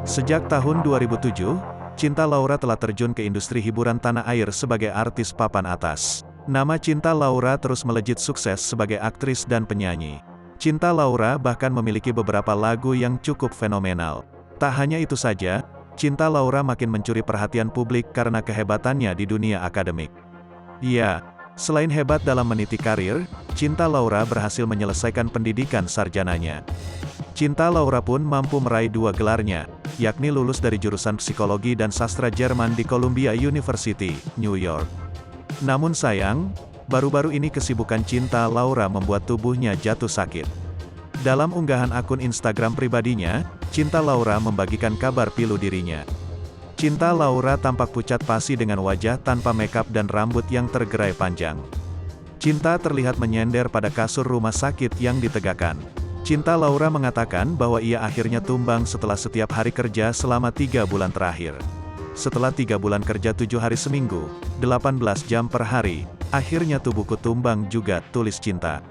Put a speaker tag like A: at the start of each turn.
A: Sejak tahun 2007, Cinta Laura telah terjun ke industri hiburan tanah air sebagai artis papan atas. Nama Cinta Laura terus melejit sukses sebagai aktris dan penyanyi. Cinta Laura bahkan memiliki beberapa lagu yang cukup fenomenal. Tak hanya itu saja, Cinta Laura makin mencuri perhatian publik karena kehebatannya di dunia akademik. Ya, selain hebat dalam meniti karir, Cinta Laura berhasil menyelesaikan pendidikan sarjananya. Cinta Laura pun mampu meraih 2 gelarnya, yakni lulus dari jurusan Psikologi dan Sastra Jerman di Columbia University, New York. Namun sayang, baru-baru ini kesibukan Cinta Laura membuat tubuhnya jatuh sakit. Dalam unggahan akun Instagram pribadinya, Cinta Laura membagikan kabar pilu dirinya. Cinta Laura tampak pucat pasi dengan wajah tanpa makeup dan rambut yang tergerai panjang. Cinta terlihat menyender pada kasur rumah sakit yang ditegakkan. Cinta Laura mengatakan bahwa ia akhirnya tumbang setelah setiap hari kerja selama 3 bulan terakhir. Setelah 3 bulan kerja 7 hari seminggu, 18 jam per hari, akhirnya tubuhku tumbang juga, tulis Cinta.